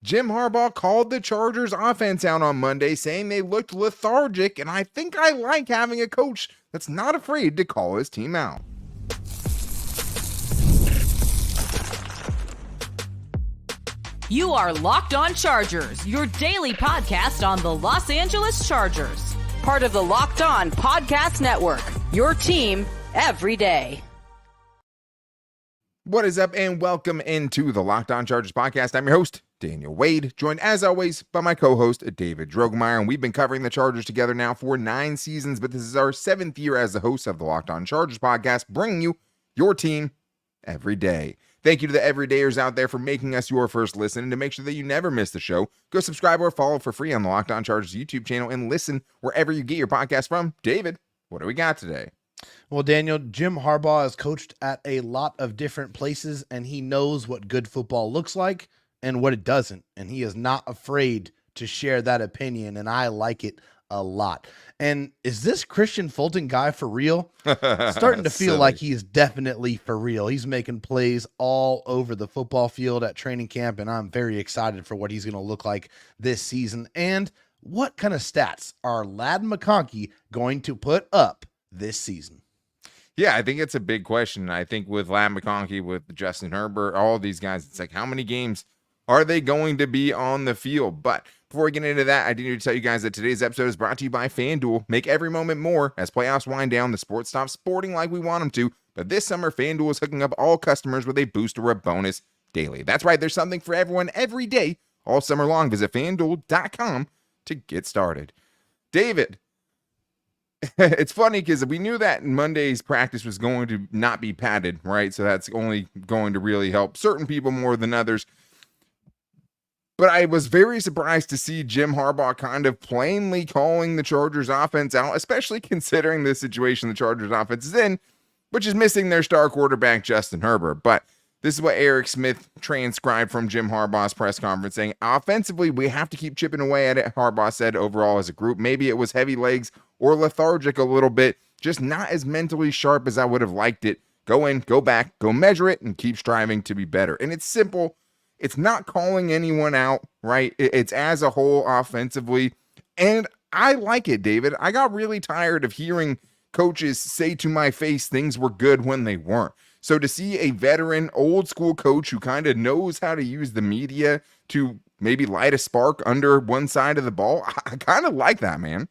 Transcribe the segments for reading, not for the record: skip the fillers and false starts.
Jim Harbaugh called the Chargers offense out on Monday, saying they looked lethargic, and I think I like having a coach that's not afraid to call his team out. You are Locked On Chargers, your daily podcast on the Los Angeles Chargers. Part of the Locked On Podcast Network, your team every day. What is up, and welcome into the Locked On Chargers podcast. I'm your host, Daniel Wade, joined as always by my co-host, David Drogemeyer, and we've been covering the Chargers together now for 9 seasons, but this is our 7th year as the host of the Locked On Chargers podcast, bringing you your team every day. Thank you to the everydayers out there for making us your first listen, and to make sure that you never miss the show, go subscribe or follow for free on the Locked On Chargers YouTube channel and listen wherever you get your podcast from. David, what do we got today? Well, Daniel, Jim Harbaugh has coached at a lot of different places, and he knows what good football looks like and what it doesn't, and he is not afraid to share that opinion, and I like it a lot. And is this Kristian Fulton guy for real? Starting to feel like he is definitely for real. He's making plays all over the football field at training camp, and I'm very excited for what he's going to look like this season. And what kind of stats are Ladd McConkey going to put up this season? Yeah, I think it's a big question. I think with Ladd McConkey, with Justin Herbert, all of these guys, it's like, how many games are they going to be on the field? But before we get into that, I do need to tell you guys that today's episode is brought to you by FanDuel. Make every moment more. As playoffs wind down, the sport stops sporting like we want them to. But this summer, FanDuel is hooking up all customers with a boost or a bonus daily. That's right, there's something for everyone every day, all summer long. Visit FanDuel.com to get started. David, it's funny because we knew that Monday's practice was going to not be padded, right? So that's only going to really help certain people more than others. But I was very surprised to see Jim Harbaugh kind of plainly calling the Chargers offense out, especially considering the situation the Chargers offense is in, which is missing their star quarterback, Justin Herbert. But this is what Eric Smith transcribed from Jim Harbaugh's press conference, saying, offensively, we have to keep chipping away at it, Harbaugh said. Overall, as a group, maybe it was heavy legs or lethargic a little bit, just not as mentally sharp as I would have liked it. Go in, go back, go measure it, and keep striving to be better. And it's simple. It's not calling anyone out, right? It's as a whole offensively. And I like it, David. I got really tired of hearing coaches say to my face things were good when they weren't. So to see a veteran, old school coach who kind of knows how to use the media to maybe light a spark under one side of the ball, I kind of like that, man.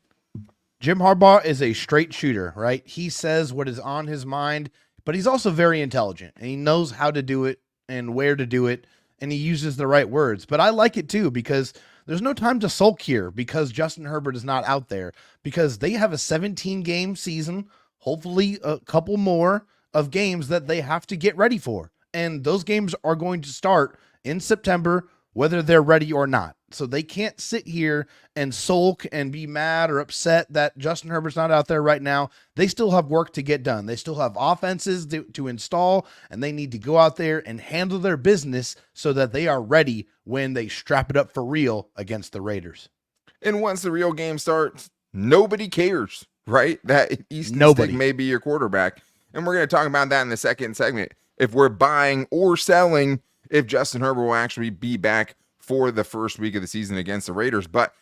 Jim Harbaugh is a straight shooter, right? He says what is on his mind, but he's also very intelligent, and he knows how to do it and where to do it, and he uses the right words. But I like it too, because there's no time to sulk here because Justin Herbert is not out there, because they have a 17-game season, hopefully a couple more of games that they have to get ready for. And those games are going to start in September, whether they're ready or not. So they can't sit here and sulk and be mad or upset that Justin Herbert's not out there right now. They still have work to get done. They still have offenses to install, and they need to go out there and handle their business so that they are ready when they strap it up for real against the Raiders. And once the real game starts, nobody cares, right? That Easton Stick may be your quarterback. And we're going to talk about that in the second segment. If we're buying or selling, if Justin Herbert will actually be back for the first week of the season against the Raiders. But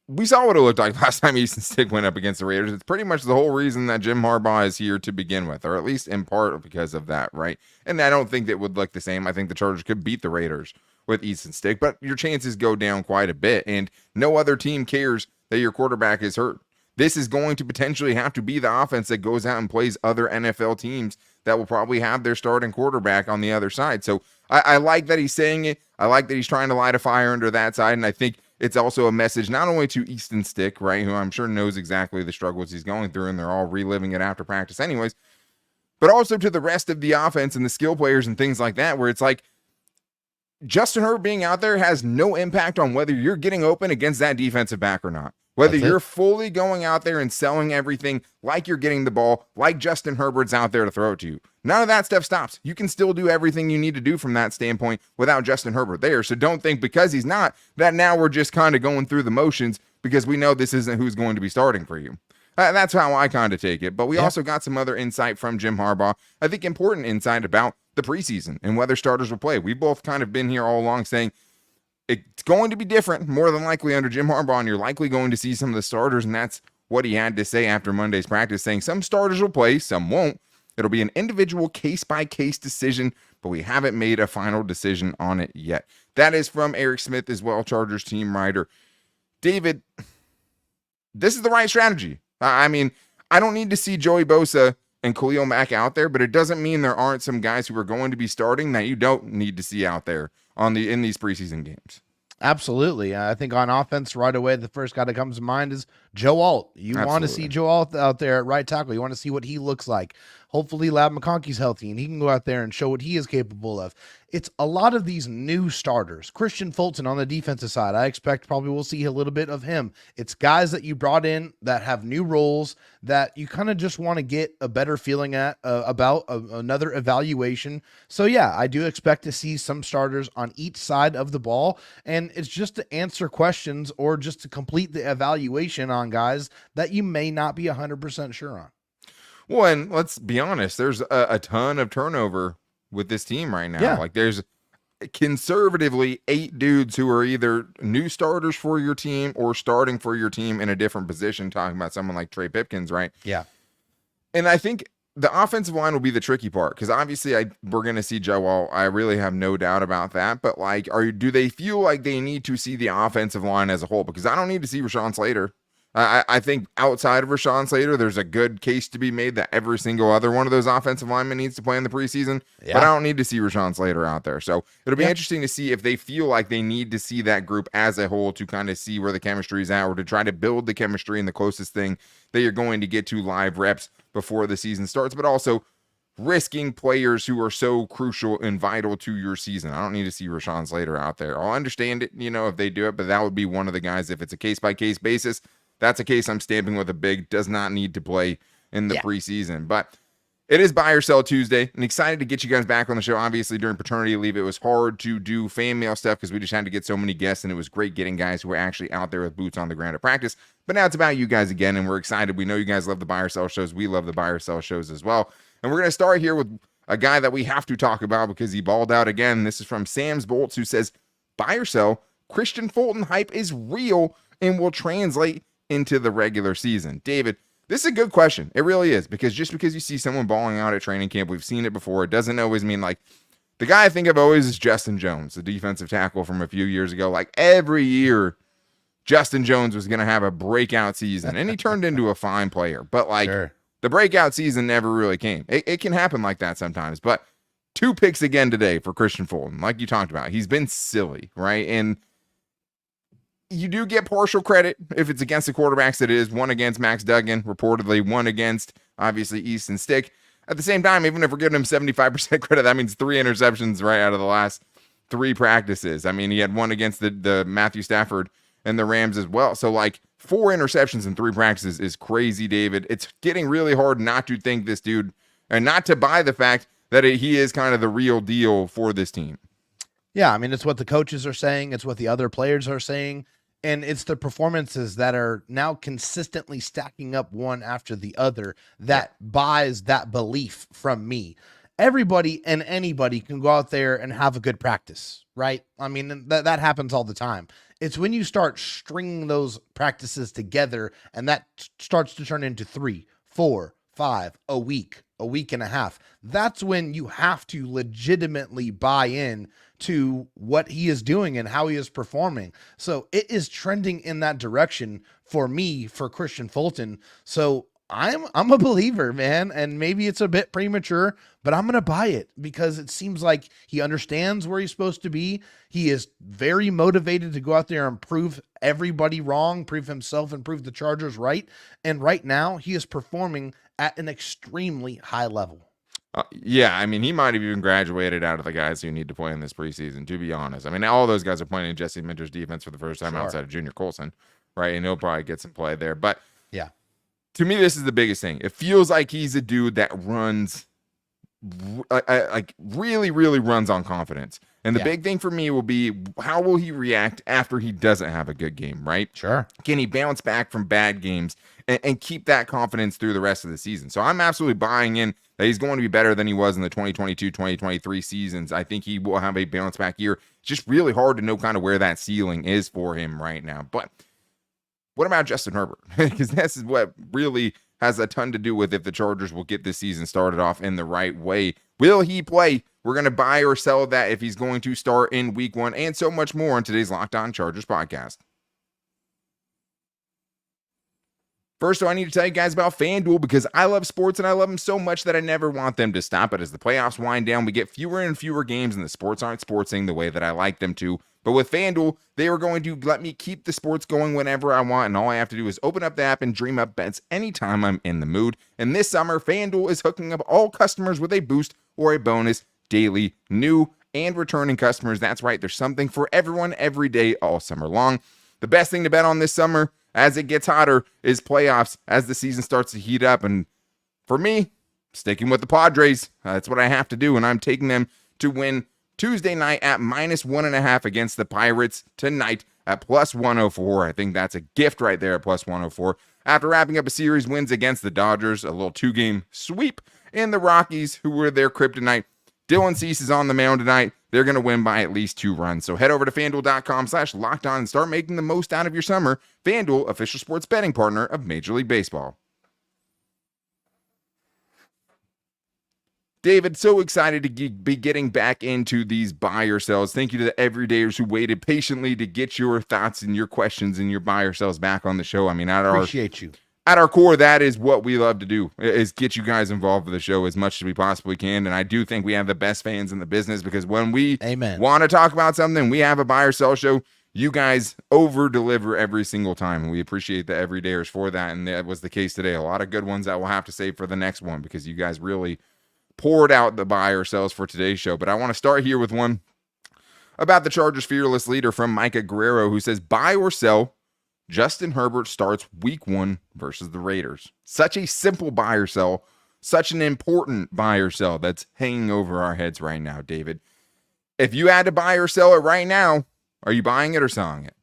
we saw what it looked like last time Easton Stick went up against the Raiders. It's pretty much the whole reason that Jim Harbaugh is here to begin with, or at least in part because of that, right? And I don't think that would look the same. I think the Chargers could beat the Raiders with Easton Stick, but your chances go down quite a bit, and no other team cares that your quarterback is hurt. This is going to potentially have to be the offense that goes out and plays other NFL teams that will probably have their starting quarterback on the other side. So I like that he's saying it. I like that he's trying to light a fire under that side. And I think it's also a message not only to Easton Stick, right, who I'm sure knows exactly the struggles he's going through, and they're all reliving it after practice anyways, but also to the rest of the offense and the skill players and things like that, where it's like Justin Herbert being out there has no impact on whether you're getting open against that defensive back or not. Whether you're fully going out there and selling everything like you're getting the ball, like Justin Herbert's out there to throw it to you. None of that stuff stops. You can still do everything you need to do from that standpoint without Justin Herbert there. So don't think because he's not, that now we're just kind of going through the motions because we know this isn't who's going to be starting for you. That's how I kind of take it. But we also got some other insight from Jim Harbaugh. I think important insight about the preseason and whether starters will play. We've both kind of been here all along saying it's going to be different, more than likely under Jim Harbaugh, and you're likely going to see some of the starters, and that's what he had to say after Monday's practice, saying some starters will play, some won't. It'll be an individual case-by-case decision, but we haven't made a final decision on it yet. That is from Eric Smith as well, Chargers team writer. David, this is the right strategy. I mean, I don't need to see Joey Bosa and Khalil Mack out there, but it doesn't mean there aren't some guys who are going to be starting that you don't need to see out there in these preseason games. Absolutely. I think on offense right away, the first guy that comes to mind is Joe Alt. You want to see Joe Alt out there at right tackle. You want to see what he looks like. Hopefully Ladd McConkey's healthy and he can go out there and show what he is capable of. It's a lot of these new starters. Kristian Fulton on the defensive side, I expect probably we'll see a little bit of him. It's guys that you brought in that have new roles that you kind of just want to get a better feeling about another evaluation. So yeah, I do expect to see some starters on each side of the ball, and it's just to answer questions or just to complete the evaluation on guys that you may not be 100% sure on. Well, and let's be honest, there's a ton of turnover with this team right now. Yeah. Like there's conservatively 8 dudes who are either new starters for your team or starting for your team in a different position, talking about someone like Trey Pipkins, right? Yeah. And I think the offensive line will be the tricky part, because obviously we're going to see Joe Alt. I really have no doubt about that. But like, do they feel like they need to see the offensive line as a whole? Because I don't need to see Rashawn Slater. I think outside of Rashawn Slater, there's a good case to be made that every single other one of those offensive linemen needs to play in the preseason. Yeah. But I don't need to see Rashawn Slater out there. So it'll be interesting to see if they feel like they need to see that group as a whole to kind of see where the chemistry is at, or to try to build the chemistry in the closest thing that you're going to get to live reps before the season starts, but also risking players who are so crucial and vital to your season. I don't need to see Rashawn Slater out there. I'll understand it, if they do it, but that would be one of the guys. If it's a case-by-case basis, that's a case I'm stamping with a big, does not need to play in the preseason. But it is Buy or Sell Tuesday, and excited to get you guys back on the show. Obviously, during paternity leave, it was hard to do fan mail stuff because we just had to get so many guests, and it was great getting guys who were actually out there with boots on the ground at practice. But now it's about you guys again, and we're excited. We know you guys love the Buy or Sell shows. We love the Buy or Sell shows as well. And we're going to start here with a guy that we have to talk about because he balled out again. This is from Sam's Bolts, who says, Buy or Sell, Kristian Fulton hype is real and will translate into the regular season. David, this is a good question. It really is, because just because you see someone balling out at training camp, we've seen it before. It doesn't always mean, like, the guy I think of always is Justin Jones, the defensive tackle from a few years ago. Like, every year, Justin Jones was going to have a breakout season, and he turned into a fine player. But, like, the breakout season never really came. It can happen like that sometimes. But 2 picks again today for Kristian Fulton. Like you talked about, he's been silly, right? And you do get partial credit if it's against the quarterbacks that it is. 1 against Max Duggan, reportedly 1 against, obviously, Easton Stick. At the same time, even if we're giving him 75% credit, that means 3 interceptions right out of the last 3 practices. I mean, he had 1 against the Matthew Stafford and the Rams as well. So, like, 4 interceptions in 3 practices is crazy, David. It's getting really hard not to think this dude, and not to buy the fact that he is kind of the real deal for this team. Yeah, I mean, it's what the coaches are saying. It's what the other players are saying. And it's the performances that are now consistently stacking up one after the other that buys that belief from me. Everybody and anybody can go out there and have a good practice, right? I mean, that happens all the time. It's when you start stringing those practices together and that starts to turn into 3, 4, 5, a week and a half. That's when you have to legitimately buy in to what he is doing and how he is performing. So it is trending in that direction for me, for Kristian Fulton. So I'm a believer, man, and maybe it's a bit premature, but I'm going to buy it because it seems like he understands where he's supposed to be. He is very motivated to go out there and prove everybody wrong, prove himself and prove the Chargers right. And right now he is performing at an extremely high level. Yeah, I mean, he might have even graduated out of the guys who need to play in this preseason, to be honest. I mean, all those guys are playing in Jesse Minter's defense for the first time outside of Junior Colson, right? And he'll probably get some play there. But yeah, to me, this is the biggest thing. It feels like he's a dude that runs, like really, really runs on confidence. And the big thing for me will be, how will he react after he doesn't have a good game, right? Sure. Can he bounce back from bad games and keep that confidence through the rest of the season? So I'm absolutely buying in that he's going to be better than he was in the 2022-2023 seasons. I think he will have a bounce back year. It's just really hard to know kind of where that ceiling is for him right now. But what about Justin Herbert? Because this is what really has a ton to do with if the Chargers will get this season started off in the right way. Will he play? We're going to buy or sell that if he's going to start in week 1 and so much more on today's Locked On Chargers podcast. First, I need to tell you guys about FanDuel because I love sports and I love them so much that I never want them to stop. But as the playoffs wind down, we get fewer and fewer games and the sports aren't sportsing the way that I like them to. But with FanDuel, they are going to let me keep the sports going whenever I want. And all I have to do is open up the app and dream up bets anytime I'm in the mood. And this summer, FanDuel is hooking up all customers with a boost or a bonus daily, new and returning customers. That's right. There's something for everyone every day all summer long. The best thing to bet on this summer as it gets hotter is playoffs as the season starts to heat up. And for me, sticking with the Padres, that's what I have to do. And I'm taking them to win Tuesday night at -1.5 against the Pirates tonight at +104. I think that's a gift right there at +104. After wrapping up a series wins against the Dodgers, a little 2-game sweep, and the Rockies, who were their kryptonite. Dylan Cease is on the mound tonight. They're going to win by at least 2 runs. So head over to FanDuel.com/lockedon and start making the most out of your summer. FanDuel, official sports betting partner of Major League Baseball. David, so excited to be getting back into these buy or sells. Thank you to the everydayers who waited patiently to get your thoughts and your questions and your buy or sells back on the show. I mean, Appreciate you. At our core, that is what we love to do, is get you guys involved with the show as much as we possibly can. And I do think we have the best fans in the business because when we want to talk about something, we have a buy or sell show. You guys over-deliver every single time. And we appreciate the everydayers for that. And that was the case today. A lot of good ones that we'll have to save for the next one because you guys really poured out the buy or sells for today's show. But I want to start here with one about the Chargers fearless leader from Micah Guerrero, who says, buy or sell, Justin Herbert starts week 1 versus the Raiders. Such a simple buy or sell, such an important buy or sell that's hanging over our heads right now, David. If you had to buy or sell it right now, are you buying it or selling it?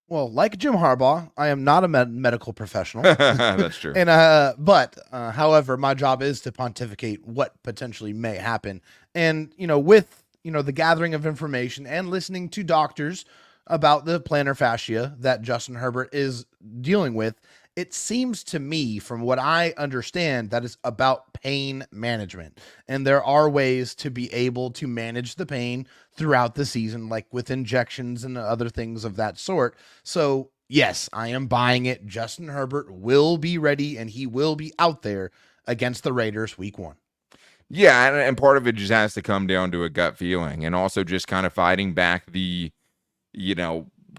Well, like Jim Harbaugh, I am not a medical professional. That's true. And however, my job is to pontificate what potentially may happen. And with the gathering of information and listening to doctors about the plantar fascia that Justin Herbert is dealing with, it seems to me, from what I understand, that is about pain management. And there are ways to be able to manage the pain throughout the season, like with injections and other things of that sort. So yes, I am buying it. Justin Herbert will be ready and he will be out there against the Raiders week 1. Yeah, and part of it just has to come down to a gut feeling and also just kind of fighting back the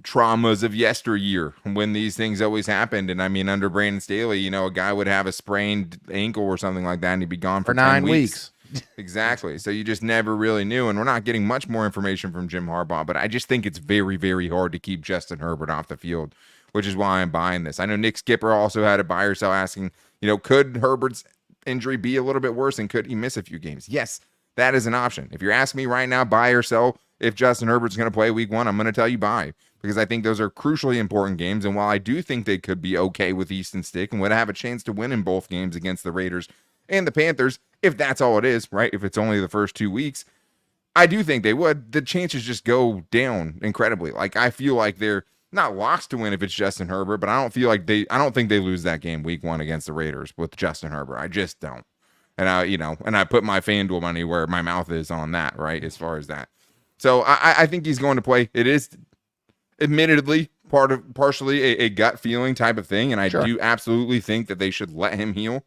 traumas of yesteryear when these things always happened. And I mean, under Brandon Staley, a guy would have a sprained ankle or something like that and he'd be gone for 9 10 weeks. Exactly. So you just never really knew. And we're not getting much more information from Jim Harbaugh, but I just think it's very, very hard to keep Justin Herbert off the field, which is why I'm buying this. I know Nick Skipper also had a buy or sell asking, could Herbert's injury be a little bit worse and could he miss a few games? Yes, that is an option. If you're asking me right now, buy or sell, if Justin Herbert's going to play week 1, I'm going to tell you buy because I think those are crucially important games. And while I do think they could be okay with Easton Stick and would have a chance to win in both games against the Raiders and the Panthers, if that's all it is, right? If it's only the first 2 weeks, I do think they would. The chances just go down incredibly. Like, I feel like they're not lost to win if it's Justin Herbert, but I don't think they lose that game week 1 against the Raiders with Justin Herbert. I just don't. And I put my FanDuel money where my mouth is on that, right? As far as that. So I think he's going to play. It is admittedly partially a gut feeling type of thing. And I do absolutely think that they should let him heal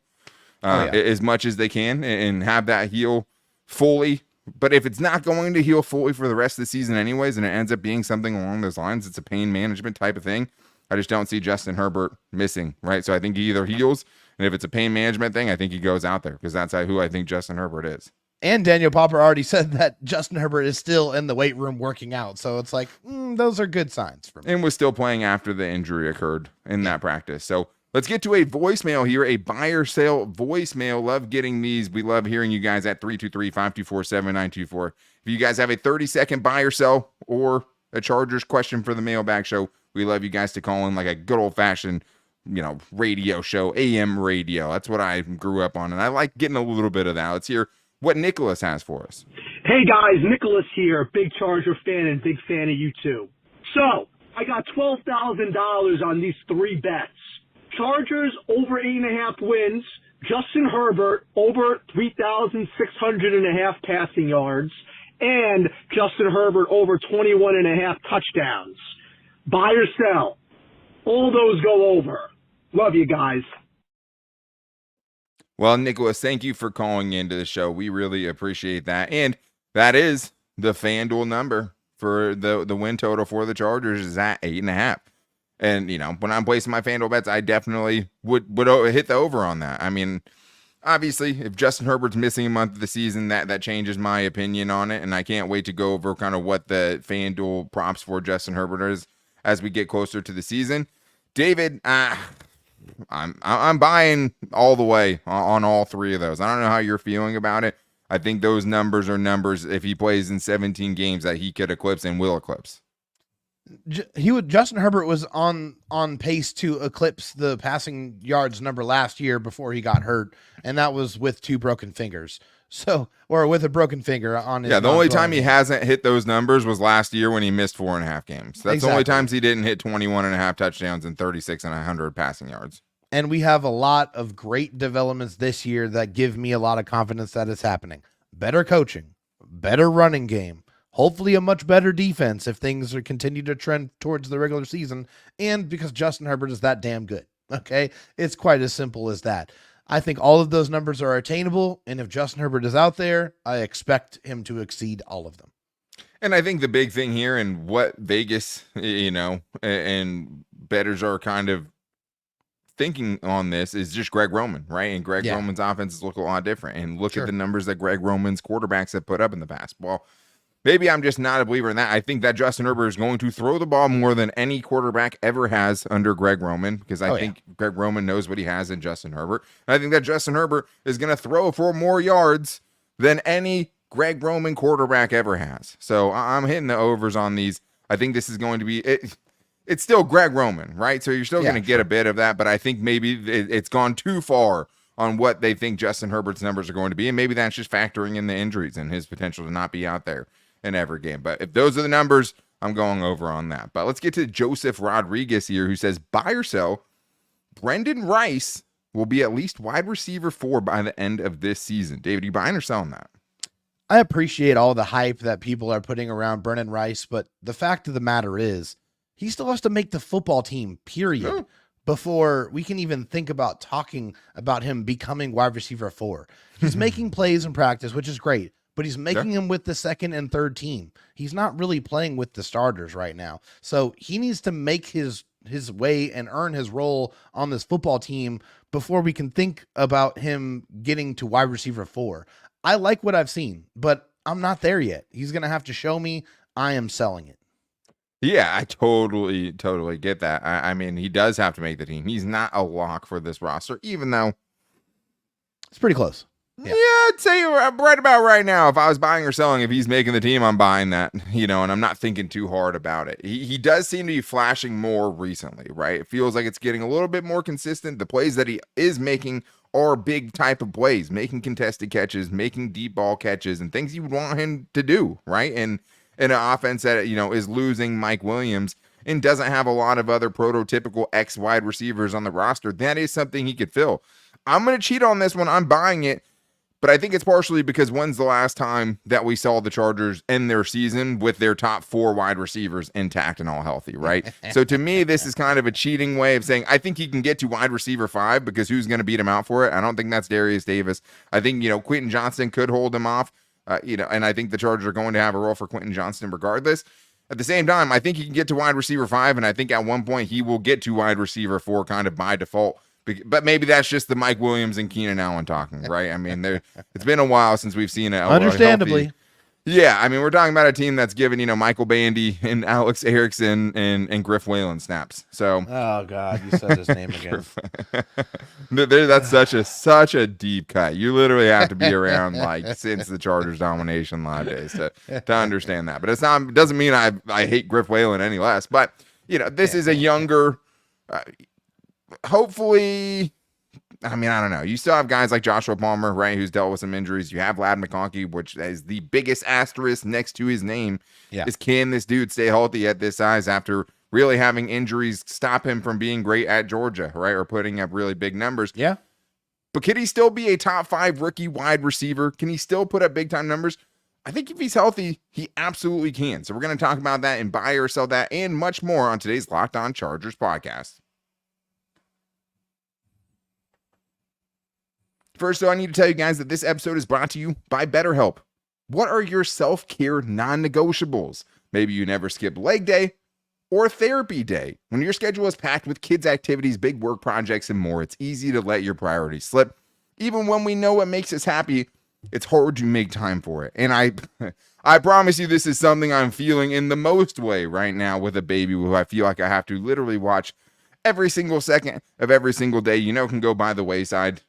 as much as they can and have that heal fully. But if it's not going to heal fully for the rest of the season anyways, and it ends up being something along those lines, it's a pain management type of thing. I just don't see Justin Herbert missing, right? So I think he either heals, and if it's a pain management thing, I think he goes out there because that's who I think Justin Herbert is. And Daniel Popper already said that Justin Herbert is still in the weight room working out. So it's like, those are good signs for me. And was still playing after the injury occurred in that practice. So let's get to a voicemail here, a buy or sell voicemail. Love getting these. We love hearing you guys at 323-524-7924. If you guys have a 30-second buy or sell or a Chargers question for the mailbag show, we love you guys to call in like a good old-fashioned radio show, AM radio. That's what I grew up on, and I like getting a little bit of that. Let's hear what Nicholas has for us. Hey guys, Nicholas here, big Charger fan and big fan of you too. So, I got $12,000 on these 3 bets. Chargers over 8.5 wins, Justin Herbert over 3,600.5 passing yards, and Justin Herbert over 21.5 touchdowns. Buy or sell. All those go over. Love you guys. Well, Nicholas, thank you for calling into the show. We really appreciate that. And that is the FanDuel number for the win total for the Chargers is at 8.5. And, when I'm placing my FanDuel bets, I definitely would hit the over on that. I mean, obviously, if Justin Herbert's missing a month of the season, that changes my opinion on it. And I can't wait to go over kind of what the FanDuel props for Justin Herbert is as we get closer to the season. David, I'm buying all the way on all 3 of those. I don't know how you're feeling about it. I think those numbers are numbers, if he plays in 17 games, that he could eclipse and will eclipse. Justin Herbert was on pace to eclipse the passing yards number last year before he got hurt, and that was with 2 broken fingers. Or with a broken finger on his. Yeah, the only time he hasn't hit those numbers was last year when he missed 4.5 games. That's the only times he didn't hit 21.5 touchdowns and 36,100 passing yards. And we have a lot of great developments this year that give me a lot of confidence that it's happening. Better coaching, better running game, hopefully a much better defense if things are continue to trend towards the regular season, and because Justin Herbert is that damn good. Okay, it's quite as simple as that. I think all of those numbers are attainable, and if Justin Herbert is out there, I expect him to exceed all of them. And I think the big thing here and what Vegas, and bettors are kind of thinking on this is just Greg Roman, right? And Greg Roman's offenses look a lot different. And look at the numbers that Greg Roman's quarterbacks have put up in the past. Well, maybe I'm just not a believer in that. I think that Justin Herbert is going to throw the ball more than any quarterback ever has under Greg Roman, because I think Greg Roman knows what he has in Justin Herbert. And I think that Justin Herbert is going to throw for more yards than any Greg Roman quarterback ever has. So I'm hitting the overs on these. I think this is going to be it's still Greg Roman, right? So you're still going to get a bit of that, but I think maybe it's gone too far on what they think Justin Herbert's numbers are going to be, and maybe that's just factoring in the injuries and his potential to not be out there in every game. But if those are the numbers, I'm going over on that. But let's get to Joseph Rodriguez here, who says, buy or sell, Brendan Rice will be at least wide receiver 4 by the end of this season. David, you buying or selling that? I appreciate all the hype that people are putting around Brendan Rice, but the fact of the matter is he still has to make the football team, period, before we can even think about talking about him becoming wide receiver 4. He's making plays in practice, which is great, but he's making them with the second and third team. He's not really playing with the starters right now. So he needs to make his way and earn his role on this football team before we can think about him getting to wide receiver 4. I like what I've seen, but I'm not there yet. He's going to have to show me. I am selling it. Yeah, I totally get that. I mean, he does have to make the team. He's not a lock for this roster, even though it's pretty close. Yeah, I'd say right about right now, if I was buying or selling, if he's making the team, I'm buying that, and I'm not thinking too hard about it. He does seem to be flashing more recently, right? It feels like it's getting a little bit more consistent. The plays that he is making are big type of plays, making contested catches, making deep ball catches, and things you would want him to do, right? And in an offense that, is losing Mike Williams and doesn't have a lot of other prototypical X wide receivers on the roster, that is something he could fill. I'm going to cheat on this one. I'm buying it. But I think it's partially because when's the last time that we saw the Chargers end their season with their top 4 wide receivers intact and all healthy, right? So to me, this is kind of a cheating way of saying I think he can get to wide receiver 5 because who's going to beat him out for it? I don't think that's Darius Davis. I think, Quentin Johnston could hold him off, and I think the Chargers are going to have a role for Quentin Johnston regardless. At the same time, I think he can get to wide receiver 5, and I think at one point he will get to wide receiver 4 kind of by default. But maybe that's just the Mike Williams and Keenan Allen talking, right? I mean, it's been a while since we've seen it. Understandably. Yeah, I mean, we're talking about a team that's given, Michael Bandy and Alex Erickson and Griff Whalen snaps. So, oh God, you said his name again. That's such a deep cut. You literally have to be around since the Chargers domination live days to understand that. But it doesn't mean I hate Griff Whalen any less. But this is a younger. Hopefully I mean, I don't know. You still have guys like Joshua Palmer, right, who's dealt with some injuries. You have Ladd McConkey, which is the biggest asterisk next to his name. Yeah. Is can this dude stay healthy at this size after really having injuries stop him from being great at Georgia, right, or putting up really big numbers? Yeah. But can he still be a top 5 rookie wide receiver? Can he still put up big time numbers? I think if he's healthy, he absolutely can. So we're going to talk about that and buy or sell that and much more on today's Locked On Chargers podcast. First, though, I need to tell you guys that this episode is brought to you by BetterHelp. What are your self-care non-negotiables? Maybe you never skip leg day or therapy day. When your schedule is packed with kids' activities, big work projects, and more, it's easy to let your priorities slip. Even when we know what makes us happy, it's hard to make time for it. And I promise you this is something I'm feeling in the most way right now with a baby who I feel like I have to literally watch every single second of every single day, can go by the wayside.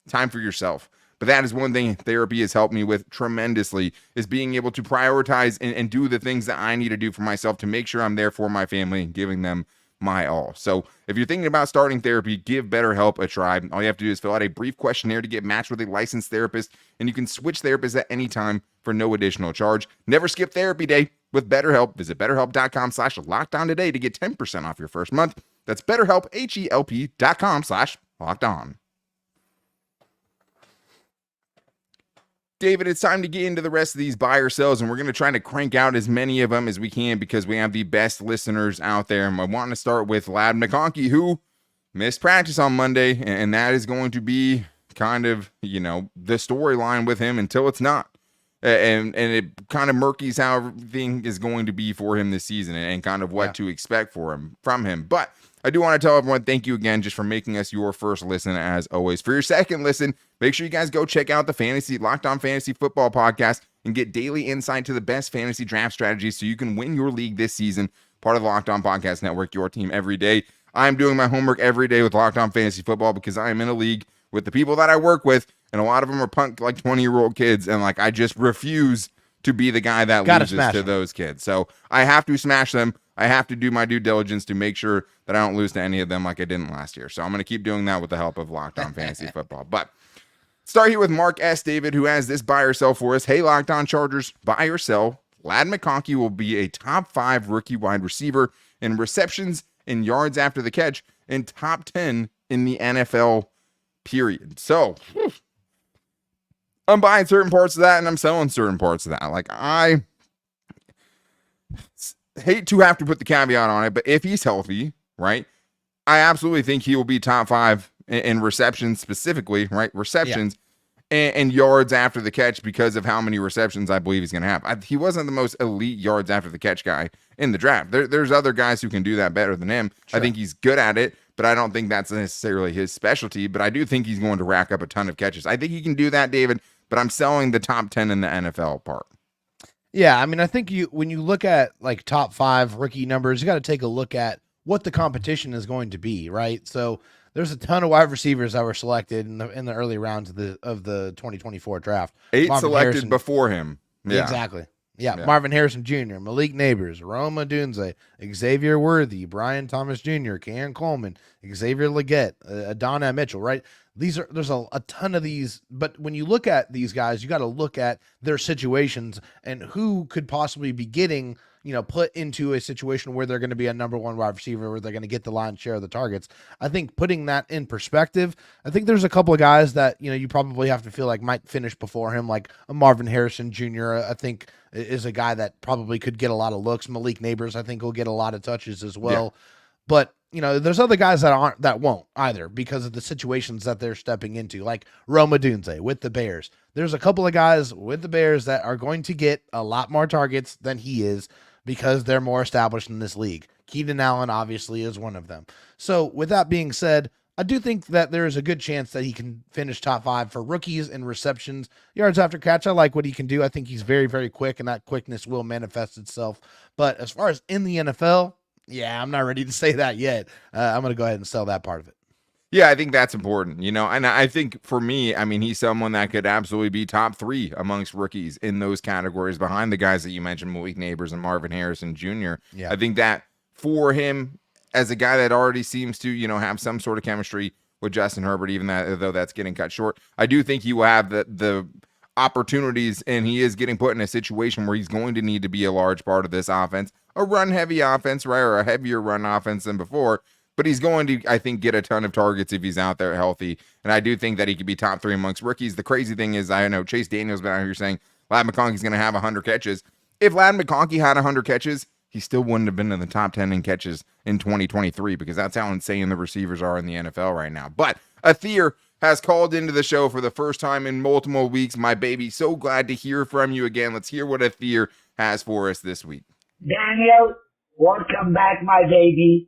Time for yourself. But that is one thing therapy has helped me with tremendously, is being able to prioritize and do the things that I need to do for myself to make sure I'm there for my family and giving them my all. So if you're thinking about starting therapy, give BetterHelp a try. All you have to do is fill out a brief questionnaire to get matched with a licensed therapist, and you can switch therapists at any time for no additional charge. Never skip therapy day with BetterHelp. Visit BetterHelp.com/lockedon today to get 10% off your first month. That's BetterHelp, HELP.com/lockedon. David, it's time to get into the rest of these buy or sells, and we're going to try to crank out as many of them as we can because we have the best listeners out there. And I want to start with Ladd McConkey, who missed practice on Monday, and that is going to be kind of, the storyline with him until it's not. And it kind of murkies how everything is going to be for him this season and kind of what to expect from him. But I do want to tell everyone, thank you again just for making us your first listen, as always. For your second listen, make sure you guys go check out the Locked On Fantasy Football podcast and get daily insight to the best fantasy draft strategies so you can win your league this season. Part of the Locked On Podcast Network, your team every day. I'm doing my homework every day with Locked On Fantasy Football because I am in a league with the people that I work with, and a lot of them are punk 20-year-old kids, and I just refuse to be the guy that loses to those kids. So I have to smash them. I have to do my due diligence to make sure that I don't lose to any of them like I didn't last year. So I'm going to keep doing that with the help of Locked On Fantasy Football. But start here with Mark S. David, who has this buy or sell for us. Hey, Locked On Chargers, buy or sell. Ladd McConkey will be a top 5 rookie wide receiver in receptions and yards after the catch and top 10 in the NFL, period. So I'm buying certain parts of that and I'm selling certain parts of that. I hate to have to put the caveat on it, but if he's healthy, right, I absolutely think he will be top 5 in receptions specifically, right? Receptions and yards after the catch because of how many receptions I believe he's going to have. He wasn't the most elite yards after the catch guy in the draft. There's other guys who can do that better than him. Sure. I think he's good at it, but I don't think that's necessarily his specialty. But I do think he's going to rack up a ton of catches. I think he can do that, David, but I'm selling the top 10 in the NFL part. Yeah, I mean, I think when you look at top 5 rookie numbers, you got to take a look at what the competition is going to be, right? So there's a ton of wide receivers that were selected in the early rounds of the 2024 draft. 8 selected before him. Yeah. Exactly. Yeah, Marvin Harrison Jr., Malik Neighbors, Roma Dunze, Xavier Worthy, Brian Thomas Jr., Cam Coleman, Xavier Leggett, Adonai Mitchell, right? There's a ton of these, but when you look at these guys, you got to look at their situations and who could possibly be getting, put into a situation where they're going to be a number 1 wide receiver, where they're going to get the lion's share of the targets. I think putting that in perspective, I think there's a couple of guys that, you probably have to feel like might finish before him, like a Marvin Harrison Jr., I think is a guy that probably could get a lot of looks. Malik Neighbors, I think, will get a lot of touches as well. Yeah. But there's other guys that won't either because of the situations that they're stepping into, like Roma Dunze with the Bears. There's a couple of guys with the Bears that are going to get a lot more targets than he is because they're more established in this league. Keenan Allen obviously is one of them. So with that being said, I do think that there is a good chance that he can finish top 5 for rookies in receptions, yards after catch. I like what he can do. I think he's very, very quick, and that quickness will manifest itself. But as far as in the NFL, yeah, I'm not ready to say that yet. I'm going to go ahead and sell that part of it. Yeah, I think that's important, and I think for me, I mean, he's someone that could absolutely be top 3 amongst rookies in those categories behind the guys that you mentioned, Malik Neighbors and Marvin Harrison Jr. Yeah. I think that for him, as a guy that already seems to, have some sort of chemistry with Justin Herbert, even though that's getting cut short. I do think he will have the opportunities, and he is getting put in a situation where he's going to need to be a large part of this offense, a run-heavy offense, right, or a heavier run offense than before. But he's going to, I think, get a ton of targets if he's out there healthy. And I do think that he could be top 3 amongst rookies. The crazy thing is, I know Chase Daniel's been out here saying Ladd McConkey's going to have 100 catches. If Ladd McConkey had 100 catches, he still wouldn't have been in the top 10 in catches in 2023, because that's how insane the receivers are in the NFL right now. But Athir has called into the show for the first time in multiple weeks. My baby, so glad to hear from you again. Let's hear what Athir has for us this week. Daniel, welcome back, my baby.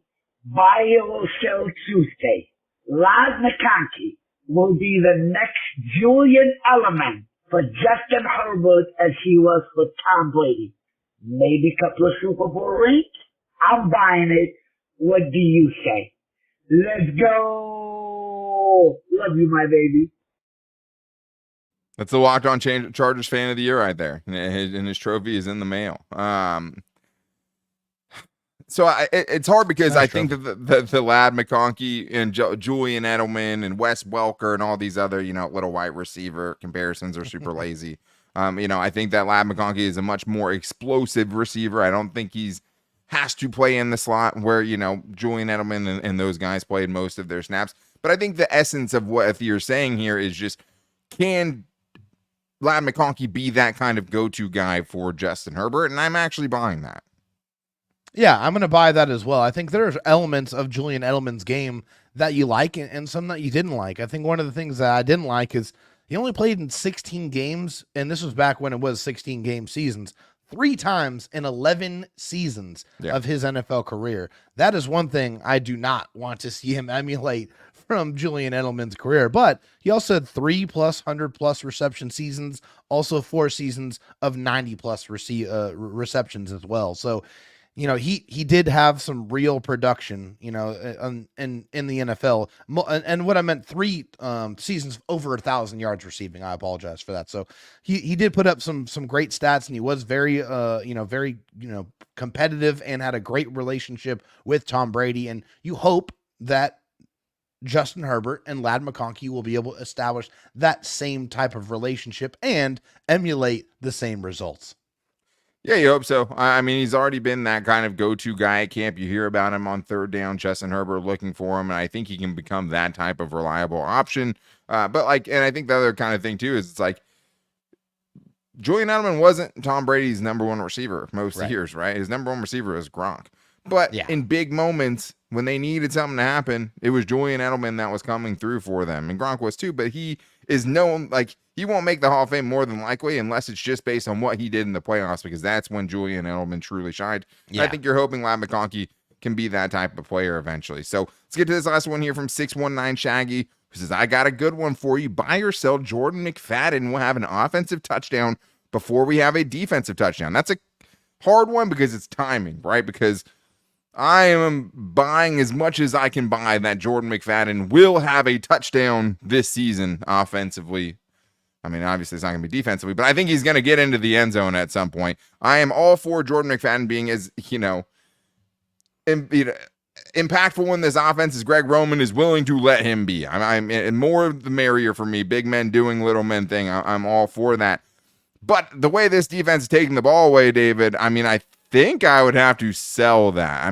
BuySells Tuesday. Ladd McConkey will be the next Julian Edelman for Justin Herbert as he was for Tom Brady. Maybe a couple of Super Bowl rings? I'm buying it. What do you say? Let's go. Love you, my baby. That's the Locked On Chargers fan of the year right there. And his trophy is in the mail. So it's hard because I think that the Ladd McConkey and Julian Edelman and Wes Welker and all these other, little white receiver comparisons are super lazy. I think that Ladd McConkey is a much more explosive receiver. I don't think has to play in the slot where, Julian Edelman and those guys played most of their snaps. But I think the essence of what you're saying here is just, can Ladd McConkey be that kind of go-to guy for Justin Herbert? And I'm actually buying that. Yeah, I'm going to buy that as well. I think there's elements of Julian Edelman's game that you like and some that you didn't like. I think one of the things that I didn't like is he only played in 16 games, and this was back when it was 16-game seasons, 3 times in 11 seasons of his NFL career. That is one thing I do not want to see him emulate from Julian Edelman's career. But he also had 3+ 100+ reception seasons, also 4 seasons of 90+ receptions as well. So, he did have some real production, in the NFL. And what I meant, 3 seasons over 1,000 yards receiving. I apologize for that. So he did put up some great stats, and he was very competitive and had a great relationship with Tom Brady. And you hope that Justin Herbert and Ladd McConkey will be able to establish that same type of relationship and emulate the same results. Yeah, you hope so. I mean, he's already been that kind of go-to guy at camp. You hear about him on third down, Justin Herbert looking for him, and I think he can become that type of reliable option. And I think the other kind of thing too is it's like Julian Edelman wasn't Tom Brady's number 1 receiver most years, right? His number 1 receiver was Gronk. But in big moments, when they needed something to happen, it was Julian Edelman that was coming through for them. And Gronk was too, but he is known, he won't make the Hall of Fame more than likely unless it's just based on what he did in the playoffs, because that's when Julian Edelman truly shined. Yeah. I think you're hoping Ladd McConkey can be that type of player eventually. So let's get to this last one here from 619 Shaggy, who says, I got a good one for you. Buy or sell Jordan McFadden will have an offensive touchdown before we have a defensive touchdown. That's a hard one because it's timing, right? Because I am buying as much as I can buy that Jordan McFadden will have a touchdown this season offensively. I mean, obviously it's not going to be defensively, but I think he's going to get into the end zone at some point. I am all for Jordan McFadden being as, impactful in this offense as Greg Roman is willing to let him be. I'm more the merrier for me. Big men doing little men thing. I'm all for that. But the way this defense is taking the ball away, David, I think I would have to sell that.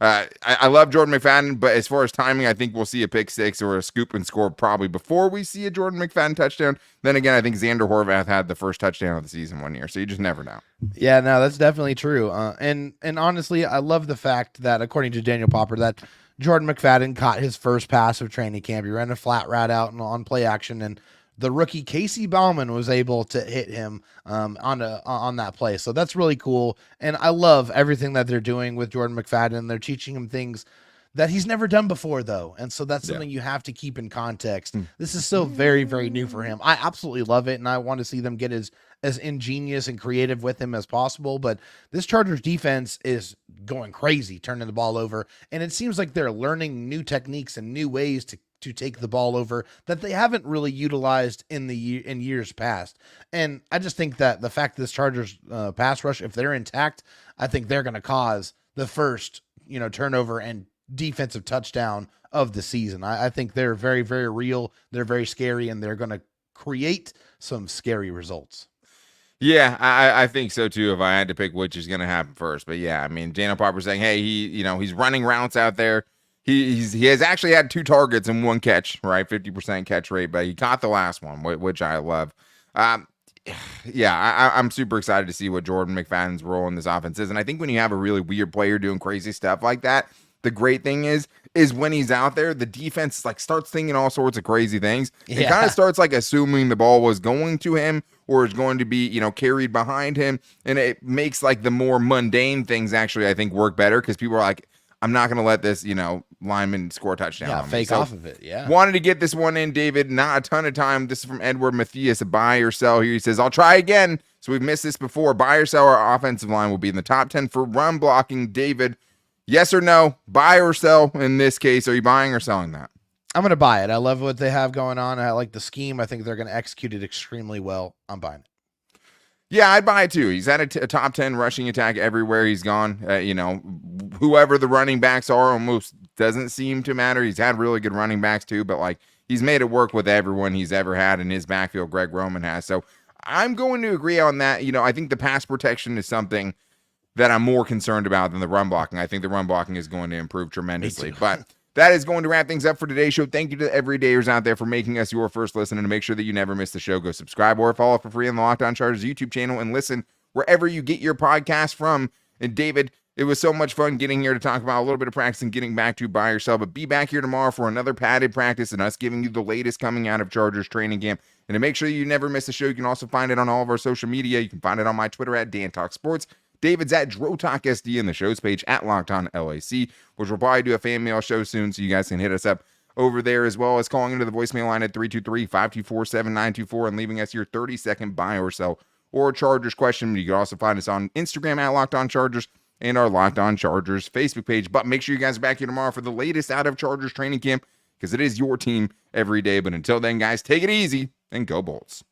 I love Jordan McFadden, but as far as timing, I think we'll see a pick 6 or a scoop and score probably before we see a Jordan McFadden touchdown. Then again, I think Xander Horvath had the first touchdown of the season one year, so you just never know. Yeah, no, that's definitely true. And honestly, I love the fact that, according to Daniel Popper, that Jordan McFadden caught his first pass of training camp. He ran a flat route out on play action, and the rookie Casey Bauman was able to hit him on that play. So that's really cool. And I love everything that they're doing with Jordan McFadden. They're teaching him things that he's never done before, though. And so that's something you have to keep in context. This is still very, very new for him. I absolutely love it, and I want to see them get as ingenious and creative with him as possible. But this Chargers defense is going crazy, turning the ball over. And it seems like they're learning new techniques and new ways to take the ball over that they haven't really utilized in years past. And I just think that the fact that this Chargers pass rush, if they're intact, I think they're going to cause the first, turnover and defensive touchdown of the season. I think they're very, very real. They're very scary, and they're going to create some scary results. Yeah, I think so too. If I had to pick which is going to happen first, but yeah, I mean, Daniel Popper saying, hey, he's running routes out there. He has actually had 2 targets and 1 catch, right? 50% catch rate, but he caught the last one, which I love. Yeah, I'm super excited to see what Jordan McFadden's role in this offense is. And I think when you have a really weird player doing crazy stuff like that, the great thing is when he's out there, the defense like starts thinking all sorts of crazy things. It kind of starts like assuming the ball was going to him or is going to be, carried behind him. And it makes like the more mundane things actually, I think, work better because people are like, I'm not going to let this, lineman score a touchdown. Yeah, on me. fake So, off of it. Yeah. wanted to get this one in, David. Not a ton of time. This is from Edward Matthias, a buy or sell here. He says, I'll try again. So we've missed this before. Buy or sell, our offensive line will be in the top 10 for run blocking. David, yes or no? Buy or sell in this case? Are you buying or selling that? I'm going to buy it. I love what they have going on. I like the scheme. I think they're going to execute it extremely well. I'm buying it. Yeah, I'd buy it too. He's had a top 10 rushing attack everywhere he's gone. Whoever the running backs are almost doesn't seem to matter. He's had really good running backs too, but like he's made it work with everyone he's ever had in his backfield. Greg Roman has. So I'm going to agree on that. I think the pass protection is something that I'm more concerned about than the run blocking. I think the run blocking is going to improve tremendously. But that is going to wrap things up for today's show. Thank you to the everydayers out there for making us your first listen. And to make sure that you never miss the show, go subscribe or follow for free on the Locked On Chargers YouTube channel and listen wherever you get your podcast from. And David, it was so much fun getting here to talk about a little bit of practice and getting back to buy or sell. But be back here tomorrow for another padded practice and us giving you the latest coming out of Chargers training camp. And to make sure you never miss the show, you can also find it on all of our social media. You can find it on my Twitter at DanTalkSports. David's at DroTalkSD in the shows page at Locked On LAC, which we'll probably do a fan mail show soon, so you guys can hit us up over there, as well as calling into the voicemail line at 323-524-7924 and leaving us your 30-second buy or sell or Chargers question. You can also find us on Instagram at Locked On Chargers and our Locked On Chargers Facebook page. But make sure you guys are back here tomorrow for the latest out of Chargers training camp because it is your team every day. But until then, guys, take it easy and go Bolts.